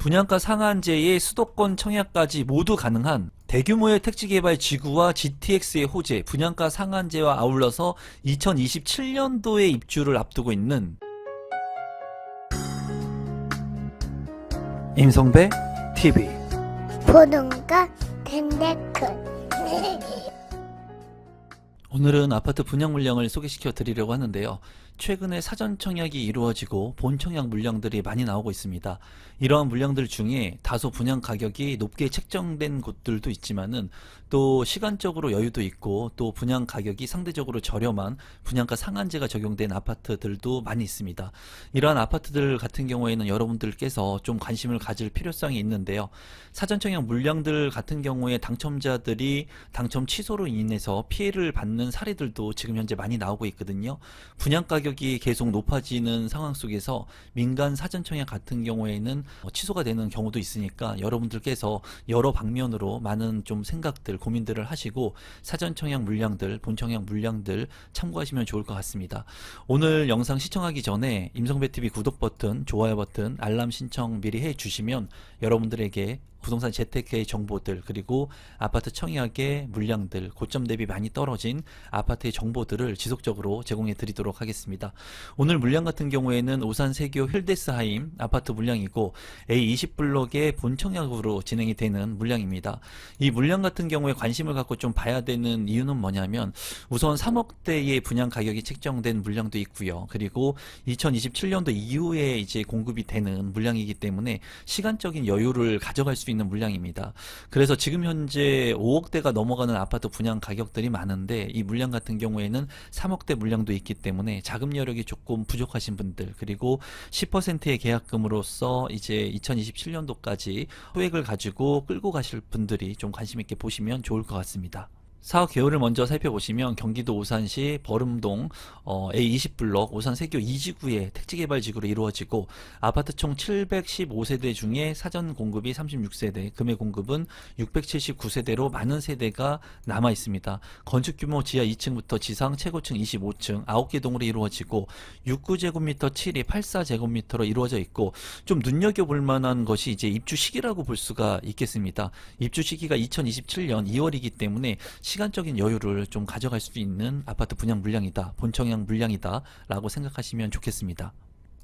분양가 상한제의 수도권 청약까지 모두 가능한 대규모의 택지개발 지구와 GTX의 호재, 분양가 상한제와 아울러서 2027년도에 입주를 앞두고 있는 임성배 TV. 보동과 텐데크. 오늘은 아파트 분양 물량을 소개시켜 드리려고 하는데요. 최근에 사전 청약이 이루어지고 본 청약 물량들이 많이 나오고 있습니다. 이러한 물량들 중에 다소 분양 가격이 높게 책정된 곳들도 있지만은 또 시간적으로 여유도 있고 또 분양 가격이 상대적으로 저렴한 분양가 상한제가 적용된 아파트들도 많이 있습니다. 이러한 아파트들 같은 경우에는 여러분들께서 좀 관심을 가질 필요성이 있는데요. 사전 청약 물량들 같은 경우에 당첨자들이 당첨 취소로 인해서 피해를 받는 사례들도 지금 현재 많이 나오고 있거든요. 분양 가격이 계속 높아지는 상황 속에서 민간 사전 청약 같은 경우에는 취소가 되는 경우도 있으니까 여러분들께서 여러 방면으로 많은 좀 생각들, 고민들을 하시고 사전 청약 물량들, 본 청약 물량들 참고하시면 좋을 것 같습니다. 오늘 영상 시청하기 전에 임성배TV 구독 버튼, 좋아요 버튼, 알람 신청 미리 해주시면 여러분들에게 부동산 재테크의 정보들, 그리고 아파트 청약의 물량들, 고점 대비 많이 떨어진 아파트의 정보들을 지속적으로 제공해 드리도록 하겠습니다. 오늘 물량 같은 경우에는 오산 세교 힐데스하임 아파트 물량이고 A20블록의 본 청약으로 진행이 되는 물량입니다. 이 물량 같은 경우에 관심을 갖고 좀 봐야 되는 이유는 뭐냐면 우선 3억대의 분양 가격이 책정된 물량도 있고요. 그리고 2027년도 이후에 이제 공급이 되는 물량이기 때문에 시간적인 여유를 가져갈 수 있는 물량입니다. 그래서 지금 현재 5억대가 넘어가는 아파트 분양 가격들이 많은데 이 물량 같은 경우에는 3억대 물량도 있기 때문에 자금 여력이 조금 부족하신 분들, 그리고 10%의 계약금으로서 이제 2027년도까지 소액을 가지고 끌고 가실 분들이 좀 관심 있게 보시면 좋을 것 같습니다. 사업 개요를 먼저 살펴보시면 경기도 오산시 버름동 A20블록 오산 세교 2지구의 택지개발지구로 이루어지고 아파트 총 715세대 중에 사전 공급이 36세대, 금액 공급은 679세대로 많은 세대가 남아 있습니다. 건축규모 지하 2층부터 지상 최고층 25층 9개 동으로 이루어지고 69제곱미터 7이 84제곱미터로 이루어져 있고 좀 눈여겨볼 만한 것이 이제 입주 시기라고 볼 수가 있겠습니다. 입주 시기가 2027년 2월이기 때문에 시간적인 여유를 좀 가져갈 수 있는 아파트 분양 물량이다, 본청약 물량이다 라고 생각하시면 좋겠습니다.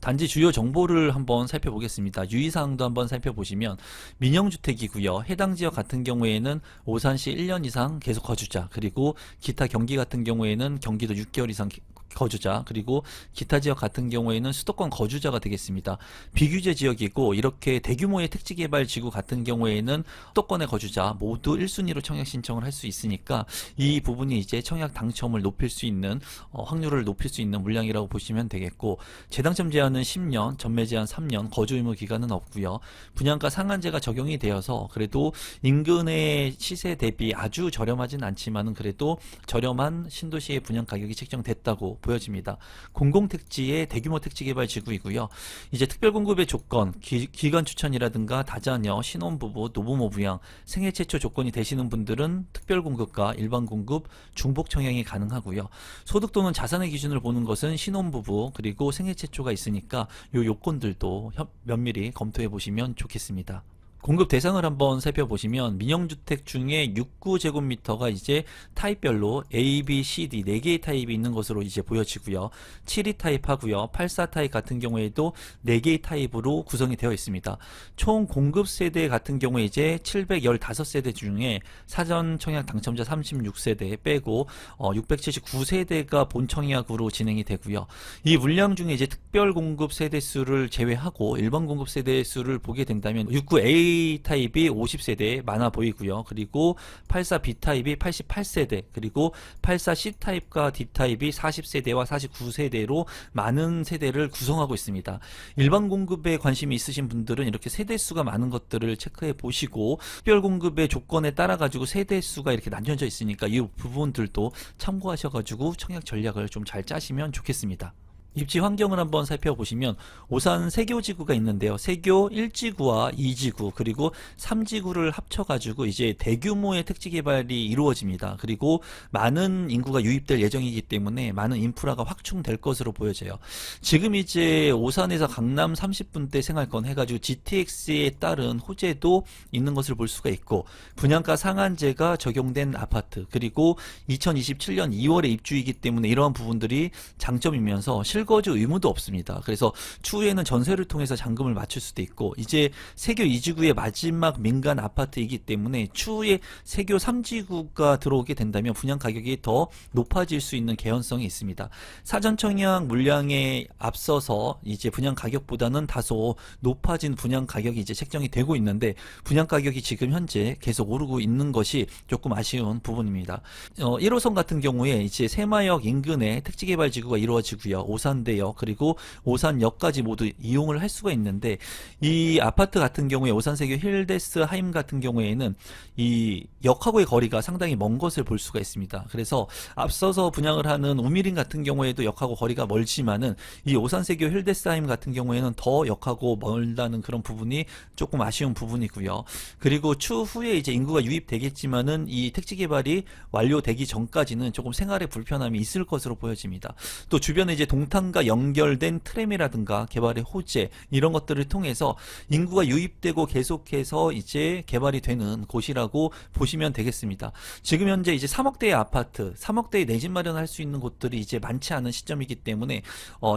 단지 주요 정보를 한번 살펴보겠습니다. 유의사항도 한번 살펴보시면 민영주택이고요. 해당 지역 같은 경우에는 오산시 1년 이상 계속 거주자, 그리고 기타 경기 같은 경우에는 경기도 6개월 이상 거주자, 그리고 기타 지역 같은 경우에는 수도권 거주자가 되겠습니다. 비규제 지역이고 이렇게 대규모의 택지개발 지구 같은 경우에는 수도권의 거주자 모두 1순위로 청약 신청을 할 수 있으니까 이 부분이 이제 청약 당첨을 높일 수 있는 확률을 높일 수 있는 물량이라고 보시면 되겠고, 재당첨 제한은 10년, 전매 제한 3년, 거주 의무 기간은 없고요. 분양가 상한제가 적용이 되어서 그래도 인근의 시세 대비 아주 저렴하진 않지만은 그래도 저렴한 신도시의 분양 가격이 책정됐다고 보여집니다. 공공택지의 대규모 택지개발 지구이고요. 이제 특별공급의 조건, 기관 추천이라든가 다자녀, 신혼부부, 노부모 부양, 생애 최초 조건이 되시는 분들은 특별공급과 일반공급, 중복청약이 가능하고요. 소득 또는 자산의 기준을 보는 것은 신혼부부 그리고 생애 최초가 있으니까 이 요건들도 면밀히 검토해 보시면 좋겠습니다. 공급 대상을 한번 살펴보시면 민영주택 중에 69제곱미터가 이제 타입별로 A, B, C, D 4개의 타입이 있는 것으로 이제 보여지고요. 7위 타입 하고요. 84 타입 같은 경우에도 4개의 타입으로 구성이 되어 있습니다. 총 공급 세대 같은 경우에 이제 715세대 중에 사전 청약 당첨자 36세대 빼고 679세대가 본 청약으로 진행이 되고요. 이 물량 중에 이제 특별 공급 세대 수를 제외하고 일반 공급 세대 수를 보게 된다면 69A 타입이 50세대 많아 보이고요. 그리고 84B 타입이 88세대, 그리고 84C 타입과 D 타입이 40세대와 49세대로 많은 세대를 구성하고 있습니다. 일반 공급에 관심이 있으신 분들은 이렇게 세대 수가 많은 것들을 체크해 보시고 특별 공급의 조건에 따라 가지고 세대 수가 이렇게 나뉘어져 있으니까 이 부분들도 참고하셔 가지고 청약 전략을 좀 잘 짜시면 좋겠습니다. 입지 환경을 한번 살펴보시면 오산 세교지구가 있는데요. 세교 1지구와 2지구 그리고 3지구를 합쳐가지고 이제 대규모의 택지 개발이 이루어집니다. 그리고 많은 인구가 유입될 예정이기 때문에 많은 인프라가 확충될 것으로 보여져요. 지금 이제 오산에서 강남 30분대 생활권 해가지고 GTX에 따른 호재도 있는 것을 볼 수가 있고, 분양가 상한제가 적용된 아파트, 그리고 2027년 2월에 입주이기 때문에 이러한 부분들이 장점이면서 실거주 의무도 없습니다. 그래서 추후에는 전세를 통해서 잔금을 맞출 수도 있고, 이제 세교 2지구의 마지막 민간 아파트이기 때문에 추후에 세교 3지구가 들어오게 된다면 분양 가격이 더 높아질 수 있는 개연성이 있습니다. 사전 청약 물량에 앞서서 이제 분양 가격보다는 다소 높아진 분양 가격이 이제 책정이 되고 있는데, 분양 가격이 지금 현재 계속 오르고 있는 것이 조금 아쉬운 부분입니다. 1호선 같은 경우에 이제 새마역 인근에 택지개발지구가 이루어지고요. 오산대역 그리고 오산역까지 모두 이용을 할 수가 있는데, 이 아파트 같은 경우에 오산세교 힐데스 하임 같은 경우에는 이 역하고의 거리가 상당히 먼 것을 볼 수가 있습니다. 그래서 앞서서 분양을 하는 우미린 같은 경우에도 역하고 거리가 멀지만은 이 오산세교 힐데스 하임 같은 경우에는 더 역하고 멀다는 그런 부분이 조금 아쉬운 부분이고요. 그리고 추후에 이제 인구가 유입되겠지만은 이 택지 개발이 완료되기 전까지는 조금 생활에 불편함이 있을 것으로 보여집니다. 또 주변에 이제 동탄과 연결된 트램이라든가 개발의 호재 이런 것들을 통해서 인구가 유입되고 계속해서 이제 개발이 되는 곳이라고 보시면 되겠습니다. 지금 현재 이제 3억대의 아파트, 3억대의 내 집 마련할 수 있는 곳들이 이제 많지 않은 시점이기 때문에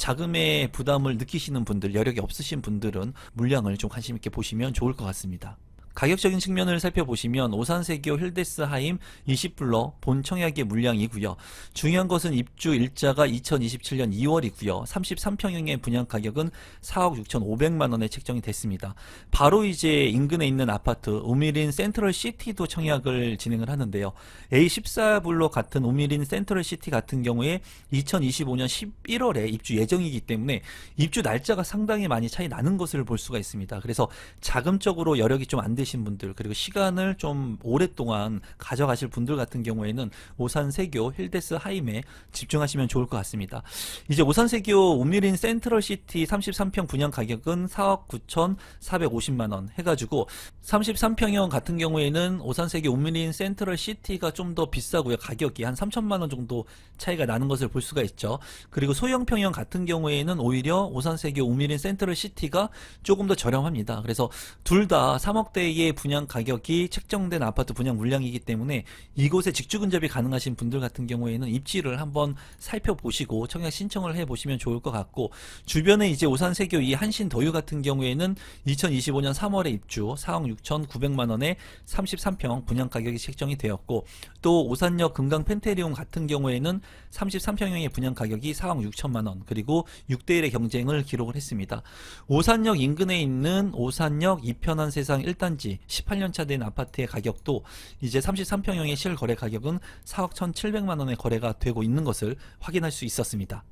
자금의 부담을 느끼시는 분들, 여력이 없으신 분들은 물량을 좀 관심 있게 보시면 좋을 것 같습니다. 가격적인 측면을 살펴보시면 오산세교 힐데스 하임 20블럭 본 청약의 물량이고요. 중요한 것은 입주 일자가 2027년 2월이고요. 33평형의 분양 가격은 4억 6,500만 원에 책정이 됐습니다. 바로 이제 인근에 있는 아파트 우미린 센트럴 시티도 청약을 진행을 하는데요. A14블럭 같은 우미린 센트럴 시티 같은 경우에 2025년 11월에 입주 예정이기 때문에 입주 날짜가 상당히 많이 차이 나는 것을 볼 수가 있습니다. 그래서 자금적으로 여력이 좀 안 되신 분들, 그리고 시간을 좀 오랫동안 가져가실 분들 같은 경우에는 오산세교 힐데스 하임에 집중하시면 좋을 것 같습니다. 이제 오산세교 우미린 센트럴시티 33평 분양 가격은 4억 9,450만 원 해가지고 33평형 같은 경우에는 오산세교 우미린 센트럴시티가 좀 더 비싸고요. 가격이 한 3천만 원 정도 차이가 나는 것을 볼 수가 있죠. 그리고 소형평형 같은 경우에는 오히려 오산세교 우미린 센트럴시티가 조금 더 저렴합니다. 그래서 둘 다 3억대의 분양 가격이 책정된 아파트 분양 물량이기 때문에 이곳에 직주 근접이 가능하신 분들 같은 경우에는 입지를 한번 살펴보시고 청약 신청을 해보시면 좋을 것 같고, 주변에 이제 오산세교 이 한신도유 같은 경우에는 2025년 3월에 입주 4억 6,900만 원에 33평 분양 가격이 책정이 되었고, 또 오산역 금강 펜테리움 같은 경우에는 33평형의 분양 가격이 4억 6천만 원, 그리고 6대1의 경쟁을 기록을 했습니다. 오산역 인근에 있는 오산역 이편한 세상 1단지 18년차 된 아파트의 가격도 이제 33평형의 실거래 가격은 4억 1,700만 원에 거래가 되고 있는 것을 확인할 수 있었습니다.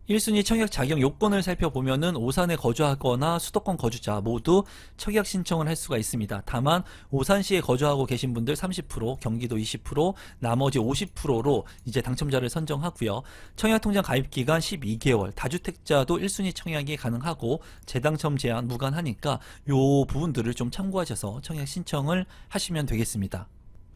1순위 청약 자격 요건을 살펴보면은 오산에 거주하거나 수도권 거주자 모두 청약 신청을 할 수가 있습니다. 다만 오산시에 거주하고 계신 분들 30%, 경기도 20%, 나머지 50%로 이제 당첨자를 선정하고요. 청약 통장 가입 기간 12개월, 다주택자도 1순위 청약이 가능하고 재당첨 제한 무관하니까 요 부분들을 좀 참고하셔서 청약 신청을 하시면 되겠습니다.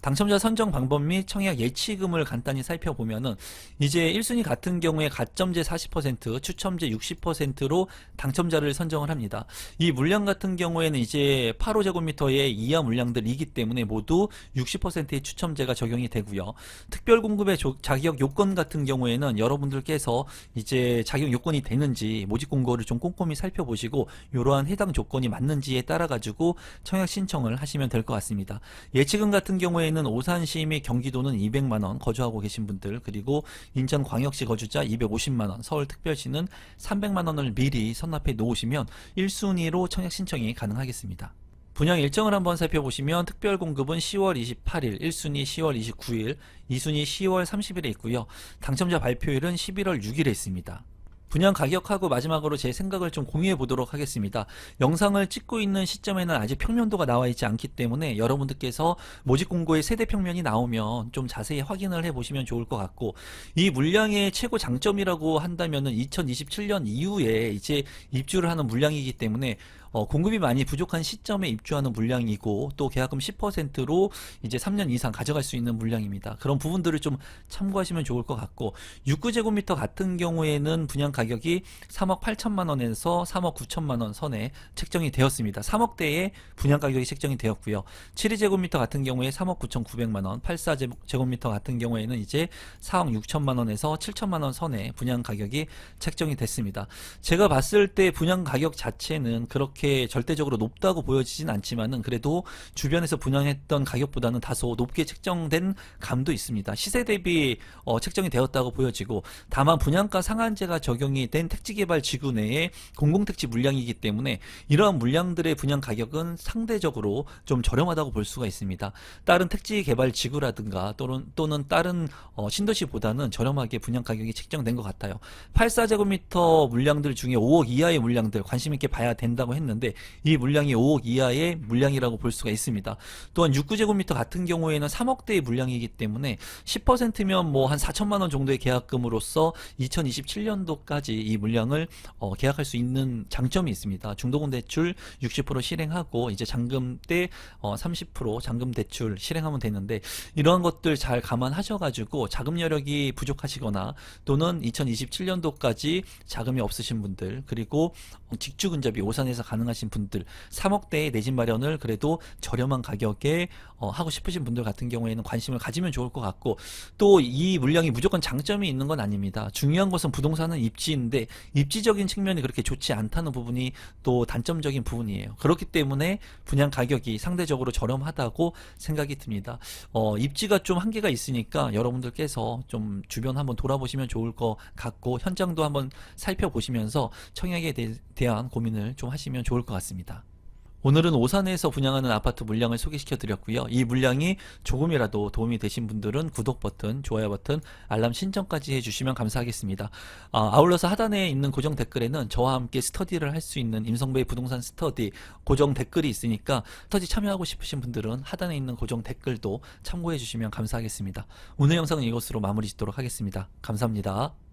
당첨자 선정 방법 및 청약 예치금을 간단히 살펴보면은 이제 1순위 같은 경우에 가점제 40%, 추첨제 60%로 당첨자를 선정을 합니다. 이 물량 같은 경우에는 이제 8호제곱미터의 이하 물량들이기 때문에 모두 60%의 추첨제가 적용이 되고요. 특별 공급의 자격 요건 같은 경우에는 여러분들께서 이제 자격 요건이 되는지 모집 공고를 좀 꼼꼼히 살펴보시고 이러한 해당 조건이 맞는지에 따라 가지고 청약 신청을 하시면 될 것 같습니다. 예치금 같은 경우에 오산시 및 경기도는 200만원 거주하고 계신 분들, 그리고 인천광역시 거주자 250만원, 서울특별시는 300만원을 미리 선납해 놓으시면 1순위로 청약 신청이 가능하겠습니다. 분양 일정을 한번 살펴보시면 특별공급은 10월 28일, 1순위 10월 29일, 2순위 10월 30일에 있고요. 당첨자 발표일은 11월 6일에 있습니다. 분양 가격하고 마지막으로 제 생각을 좀 공유해 보도록 하겠습니다. 영상을 찍고 있는 시점에는 아직 평면도가 나와 있지 않기 때문에 여러분들께서 모집 공고의 세대 평면이 나오면 좀 자세히 확인을 해 보시면 좋을 것 같고, 이 물량의 최고 장점이라고 한다면은 2027년 이후에 이제 입주를 하는 물량이기 때문에 공급이 많이 부족한 시점에 입주하는 물량이고, 또 계약금 10%로 이제 3년 이상 가져갈 수 있는 물량입니다. 그런 부분들을 좀 참고하시면 좋을 것 같고, 69제곱미터 같은 경우에는 분양 가격이 3억 8천만 원에서 3억 9천만 원 선에 책정이 되었습니다. 3억대에 분양 가격이 책정이 되었고요. 72제곱미터 같은 경우에 3억 9천9백만 원, 84제곱미터 같은 경우에는 이제 4억 6천만 원에서 7천만 원 선에 분양 가격이 책정이 됐습니다. 제가 봤을 때 분양 가격 자체는 그렇게 절대적으로 높다고 보여지진 않지만은, 그래도 주변에서 분양했던 가격보다는 다소 높게 책정된 감도 있습니다. 시세 대비 책정이 되었다고 보여지고, 다만 분양가 상한제가 적용이 된 택지개발 지구 내에 공공택지 물량이기 때문에 이러한 물량들의 분양 가격은 상대적으로 좀 저렴하다고 볼 수가 있습니다. 다른 택지개발 지구라든가 또는 다른 신도시보다는 저렴하게 분양 가격이 책정된 것 같아요. 84제곱미터 물량들 중에 5억 이하의 물량들 관심 있게 봐야 된다고 했는데, 이 물량이 5억 이하의 물량이라고 볼 수가 있습니다. 또한 69제곱미터 같은 경우에는 3억대의 물량이기 때문에 10%면 뭐 한 4천만 원 정도의 계약금으로서 2027년도까지 이 물량을 계약할 수 있는 장점이 있습니다. 중도금 대출 60% 실행하고 이제 잔금 때 30% 잔금 대출 실행하면 되는데, 이러한 것들 잘 감안하셔가지고 자금 여력이 부족하시거나 또는 2027년도까지 자금이 없으신 분들, 그리고 직주 근접이 오산에서 가능하신 분들, 3억대의 내 집 마련을 그래도 저렴한 가격에 하고 싶으신 분들 같은 경우에는 관심을 가지면 좋을 것 같고, 또 이 물량이 무조건 장점이 있는 건 아닙니다. 중요한 것은 부동산은 입지인데, 입지적인 측면이 그렇게 좋지 않다는 부분이 또 단점적인 부분이에요. 그렇기 때문에 분양 가격이 상대적으로 저렴하다고 생각이 듭니다. 입지가 좀 한계가 있으니까 여러분들께서 좀 주변 한번 돌아보시면 좋을 것 같고, 현장도 한번 살펴보시면서 청약에 대한 고민을 좀 하시면 좋을 것 같습니다. 오늘은 오산에서 분양하는 아파트 물량을 소개시켜 드렸고요. 이 물량이 조금이라도 도움이 되신 분들은 구독 버튼, 좋아요 버튼, 알람 신청까지 해주시면 감사하겠습니다. 아울러서 하단에 있는 고정 댓글에는 저와 함께 스터디를 할 수 있는 임성배의 부동산 스터디 고정 댓글이 있으니까, 스터디 참여하고 싶으신 분들은 하단에 있는 고정 댓글도 참고해 주시면 감사하겠습니다. 오늘 영상은 이것으로 마무리 짓도록 하겠습니다. 감사합니다.